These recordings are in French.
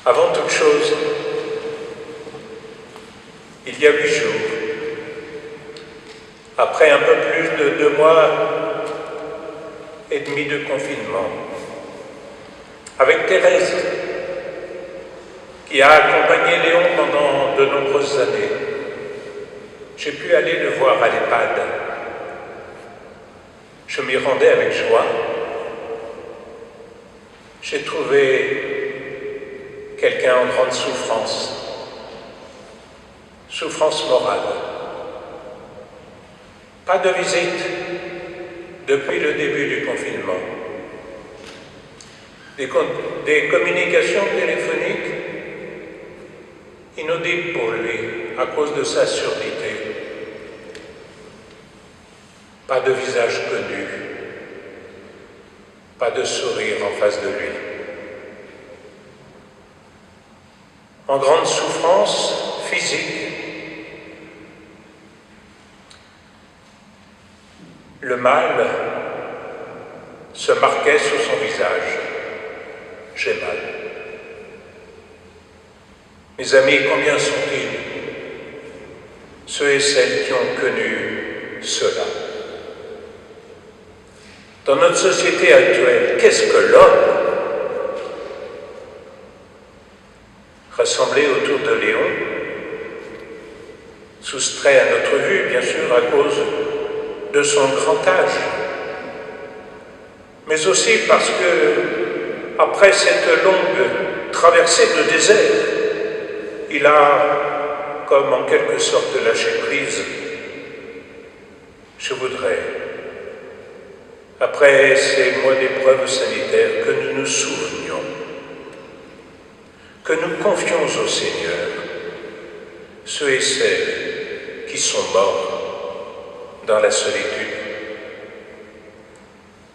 Avant toute chose, il y a 8 jours, après un peu plus de 2 mois et demi de confinement, avec Thérèse, qui a accompagné Léon pendant de nombreuses années, j'ai pu aller le voir à l'EHPAD. Je m'y rendais avec joie. J'ai trouvé quelqu'un en grande souffrance morale. Pas de visite depuis le début du confinement. Des communications téléphoniques inaudibles pour lui à cause de sa surdité. Pas de visage connu, pas de sourire en face de lui. En grande souffrance physique, le mal se marquait sur son visage. J'ai mal. Mes amis, combien sont-ils, ceux et celles qui ont connu cela? Dans notre société actuelle, qu'est-ce que l'homme? Rassemblé autour de Léon, soustrait à notre vue, bien sûr, à cause de son grand âge, mais aussi parce que, après cette longue traversée de désert, il a, comme en quelque sorte, lâché prise. Je voudrais, après ces mois d'épreuves sanitaires, que nous nous souvenions, que nous confions au Seigneur ceux et celles qui sont morts dans la solitude,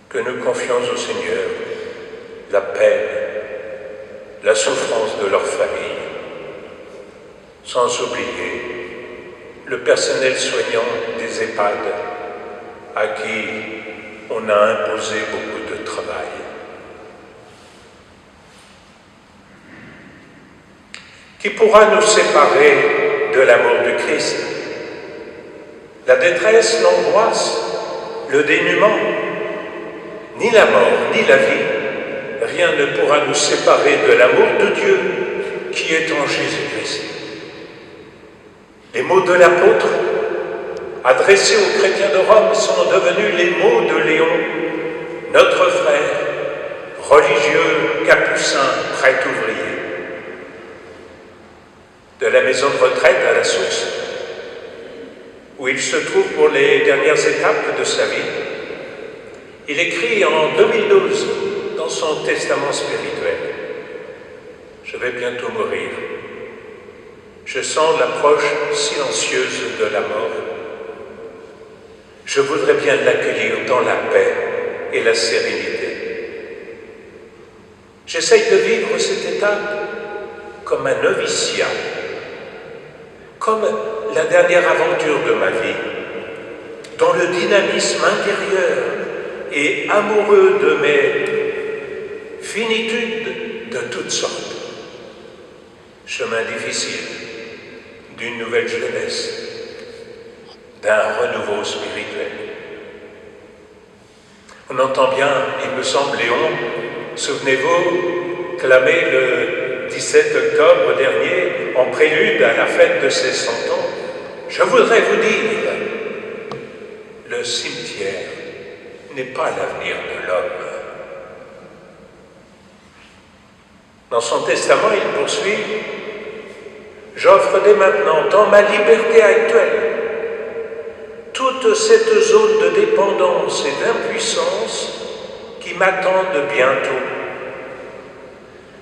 que nous confions au Seigneur la peine, la souffrance de leur famille, sans oublier le personnel soignant des EHPAD à qui on a imposé beaucoup de travail. Qui pourra nous séparer de l'amour du Christ? La détresse, l'angoisse, le dénuement, ni la mort, ni la vie, rien ne pourra nous séparer de l'amour de Dieu qui est en Jésus-Christ. Les mots de l'apôtre, adressés aux chrétiens de Rome, sont devenus les mots de Léon, notre frère, religieux, capucin, prêtre ouvrier. De la maison de retraite à la source, où il se trouve pour les dernières étapes de sa vie, il écrit en 2012 dans son testament spirituel: « Je vais bientôt mourir. Je sens l'approche silencieuse de la mort. Je voudrais bien l'accueillir dans la paix et la sérénité. J'essaye de vivre cette étape comme un noviciat, comme la dernière aventure de ma vie, dont le dynamisme intérieur et amoureux de mes finitudes de toutes sortes. Chemin difficile d'une nouvelle jeunesse, d'un renouveau spirituel. » On entend bien, il me semble, Léon, souvenez-vous, clamer le 17 octobre dernier, en prélude à la fête de ses 100 ans: « Je voudrais vous dire, le cimetière n'est pas l'avenir de l'homme. » Dans son testament, il poursuit: « J'offre dès maintenant, dans ma liberté actuelle, toute cette zone de dépendance et d'impuissance qui m'attendent bientôt.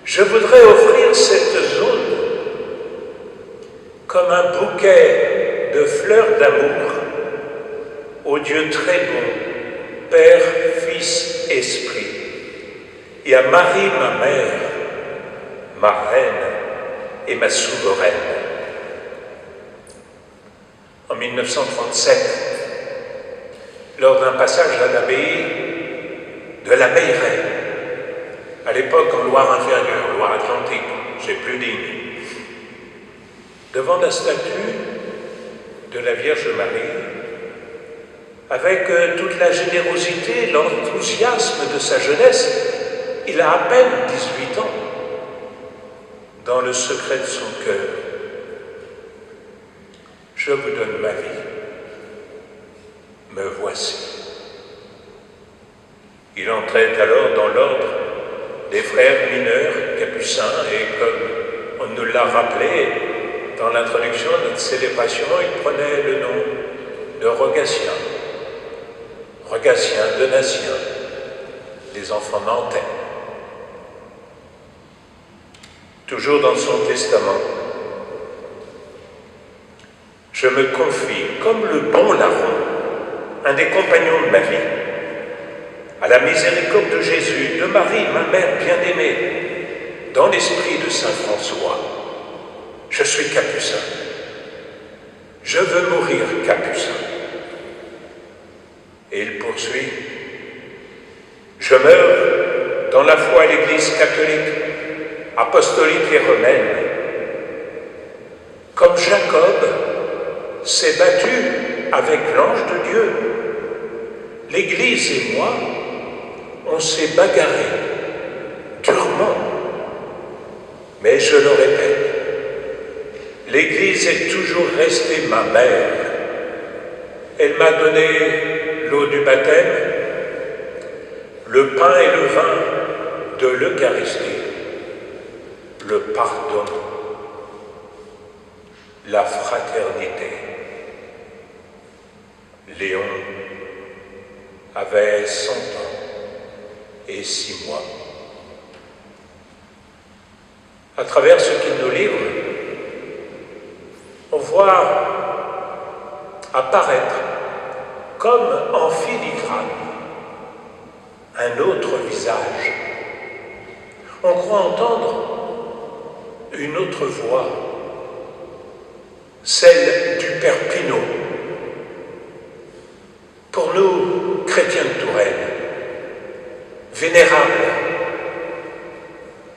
Je voudrais offrir cette zone comme un bouquet de fleurs d'amour au Dieu très bon, Père, Fils, Esprit, et à Marie, ma mère, ma reine et ma souveraine. » En 1937, lors d'un passage à l'abbaye de la Meilleray, à l'époque en Loire-Inférieure, Loire-Atlantique, j'ai plus digne. Devant la statue de la Vierge Marie, avec toute la générosité, l'enthousiasme de sa jeunesse, il a à peine 18 ans, dans le secret de son cœur. Je vous donne ma vie, me voici. Il entrait alors dans l'ordre des frères mineurs capucins et comme on nous l'a rappelé dans l'introduction de notre célébration, il prenait le nom de Rogatien, Donatien, les enfants nantais. Toujours dans son testament, je me confie comme le bon larron, un des compagnons de ma vie, à la miséricorde de Jésus, de Marie, ma mère bien-aimée, dans l'esprit de saint François. Je suis capucin. Je veux mourir capucin. Et il poursuit. Je meurs dans la foi à l'Église catholique, apostolique et romaine. Comme Jacob s'est battu avec l'ange de Dieu, l'Église et moi, on s'est bagarré durement. Mais je le répète, l'Église est toujours restée ma mère. Elle m'a donné l'eau du baptême, le pain et le vin de l'Eucharistie, le pardon, la fraternité. Léon avait 100 ans et 6 mois. À travers ce qu'il nous livre, on voit apparaître comme en filigrane un autre visage. On croit entendre une autre voix, celle du Père Pinault. Pour nous, chrétiens de Touraine, vénérable,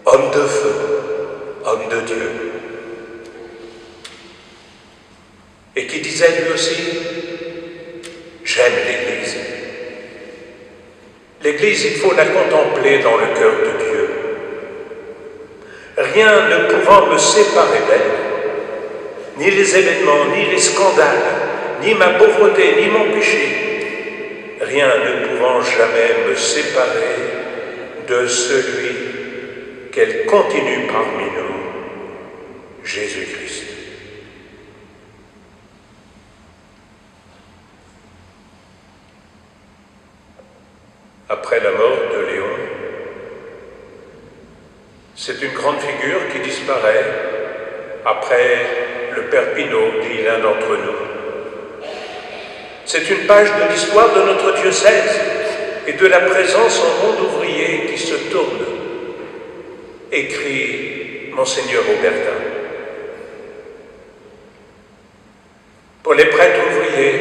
homme de feu, homme de Dieu, et qui disait lui aussi, j'aime l'Église. L'Église, il faut la contempler dans le cœur de Dieu. Rien ne pouvant me séparer d'elle, ni les événements, ni les scandales, ni ma pauvreté, ni mon péché, rien ne pouvant jamais me séparer de celui qu'elle continue parmi nous, Jésus-Christ. Après la mort de Léon, c'est une grande figure qui disparaît après le Père Pinault, dit l'un d'entre nous. C'est une page de l'histoire de notre diocèse et de la présence en monde ouvrier qui se tourne, écrit Monseigneur Aubertin. Pour les prêtres ouvriers,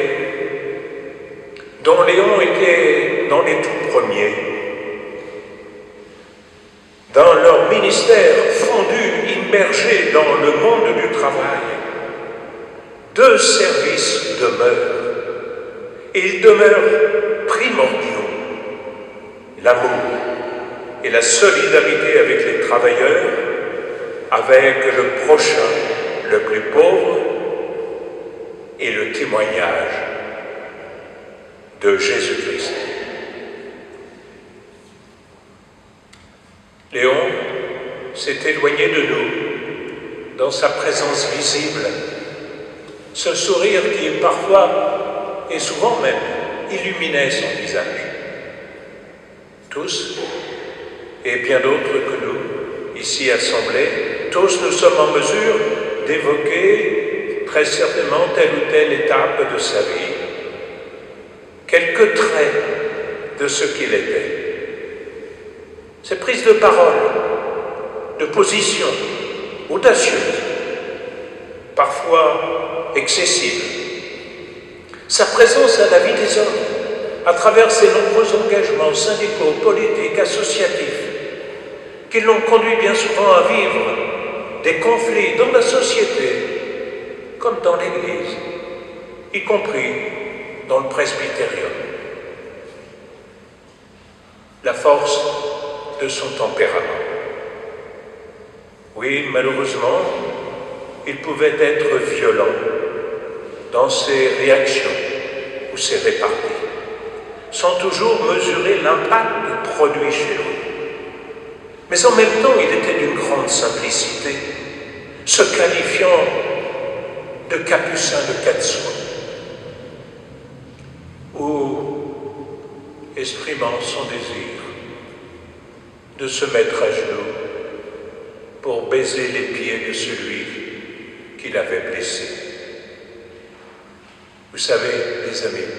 dont Léon était dans les tout premiers, dans leur ministère fondu, immergé dans le monde du travail, 2 services demeurent. Et ils demeurent primordiaux, l'amour et la solidarité avec les travailleurs, avec le prochain, le plus pauvre, et le témoignage de Jésus-Christ. Léon s'est éloigné de nous dans sa présence visible, ce sourire qui est parfois et souvent même illuminait son visage. Tous, et bien d'autres que nous, ici assemblés, tous nous sommes en mesure d'évoquer très certainement telle ou telle étape de sa vie, quelques traits de ce qu'il était. Ses prises de parole, de position audacieuse, parfois excessive, sa présence à la vie des hommes, à travers ses nombreux engagements syndicaux, politiques, associatifs, qui l'ont conduit bien souvent à vivre des conflits dans la société comme dans l'Église, y compris dans le presbytérium. La force de son tempérament. Oui, malheureusement, il pouvait être violent dans ses réactions ou ses réparties, sans toujours mesurer l'impact produit chez l'autre. Mais en même temps, il était d'une grande simplicité, se qualifiant de capucin de quatre soins, ou exprimant son désir de se mettre à genoux pour baiser les pieds de celui qui l'avait blessé. Vous savez, les amis,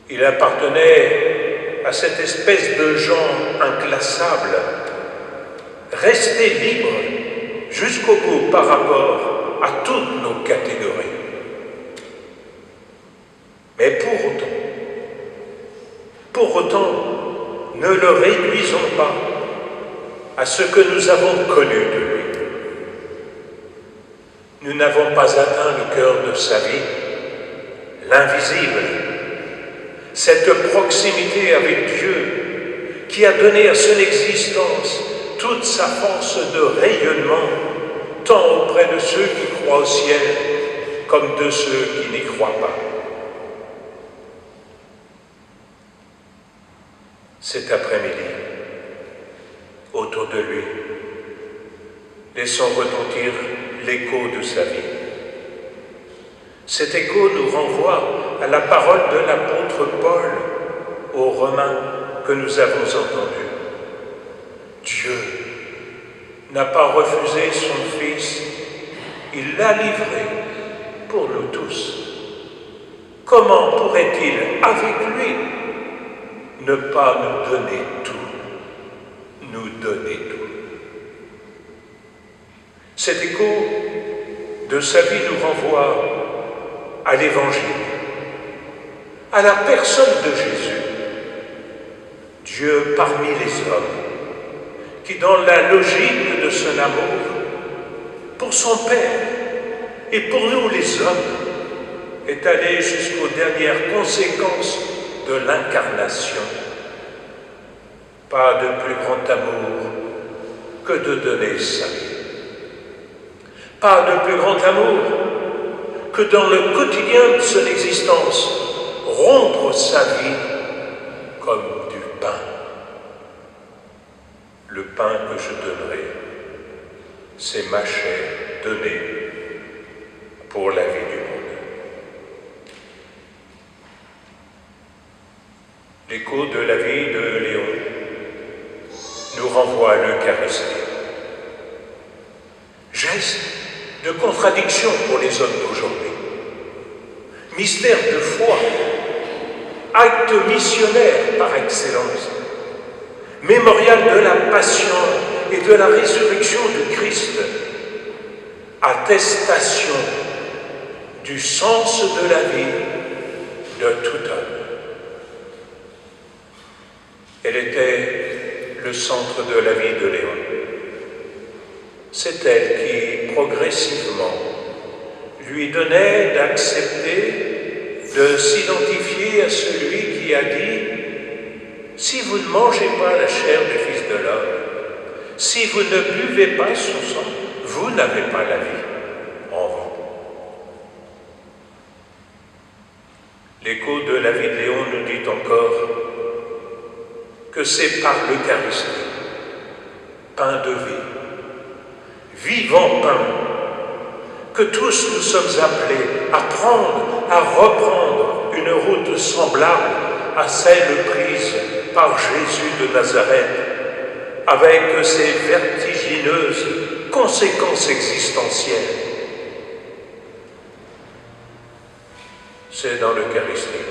il appartenait à cette espèce de gens inclassables, restés libres jusqu'au bout par rapport à toutes nos catégories. Mais pour autant, ne le réduisons pas à ce que nous avons connu de lui. Nous n'avons pas atteint le cœur de sa vie, l'invisible, cette proximité avec Dieu qui a donné à son existence toute sa force de rayonnement, tant auprès de ceux qui croient au ciel comme de ceux qui n'y croient pas. Cet après-midi, autour de lui, laissons retentir l'écho de sa vie. Cet écho nous renvoie à la parole de l'apôtre Paul aux Romains que nous avons entendue. Dieu n'a pas refusé son Fils, il l'a livré pour nous tous. Comment pourrait-il, avec lui, ne pas nous donner tout, nous donner tout? Cet écho de sa vie nous renvoie à l'Évangile, à la personne de Jésus, Dieu parmi les hommes, qui dans la logique de son amour, pour son Père et pour nous les hommes, est allé jusqu'aux dernières conséquences de l'incarnation. Pas de plus grand amour que de donner sa vie. Pas de plus grand amour que dans le quotidien de son existence, rompre sa vie comme du pain. Le pain que je donnerai, c'est ma chair donnée pour la vie du monde. L'écho de la vie de Léon nous renvoie à l'Eucharistie. Geste de contradiction pour les hommes d'aujourd'hui. Mystère de foi, acte missionnaire par excellence, mémorial de la passion et de la résurrection de Christ, attestation du sens de la vie de tout homme. Elle était le centre de la vie de Léon. C'est elle qui, progressivement, lui donnait d'accepter, de s'identifier à celui qui a dit « Si vous ne mangez pas la chair du Fils de l'homme, si vous ne buvez pas son sang, vous n'avez pas la vie en vous. » L'écho de la vie de Léon nous dit encore que c'est par l'Eucharistie, pain de vie, vivant pain, que tous nous sommes appelés à prendre, à reprendre une route semblable à celle prise par Jésus de Nazareth, avec ses vertigineuses conséquences existentielles. C'est dans l'Eucharistie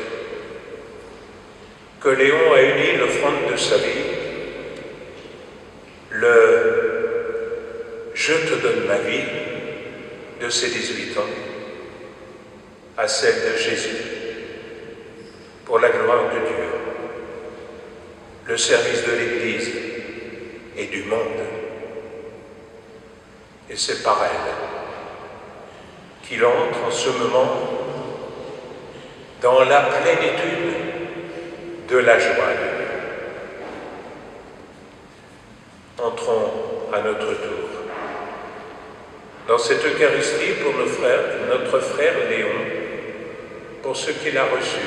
que Léon a uni l'offrande de sa vie, le « je te donne ma vie » de ses 18 ans, à celle de Jésus, pour la gloire de Dieu, le service de l'Église et et du monde. Et c'est par elle qu'il entre en ce moment dans la plénitude de la joie de Dieu. Entrons à notre tour dans cette Eucharistie pour notre frère Léon, pour ce qu'il a reçu,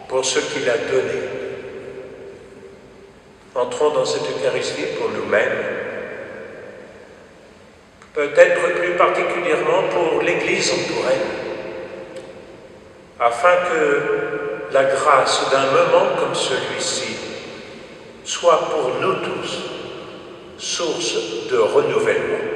pour ce qu'il a donné. Entrons dans cette Eucharistie pour nous-mêmes, peut-être plus particulièrement pour l'Église entourée, afin que la grâce d'un moment comme celui-ci soit pour nous tous source de renouvellement.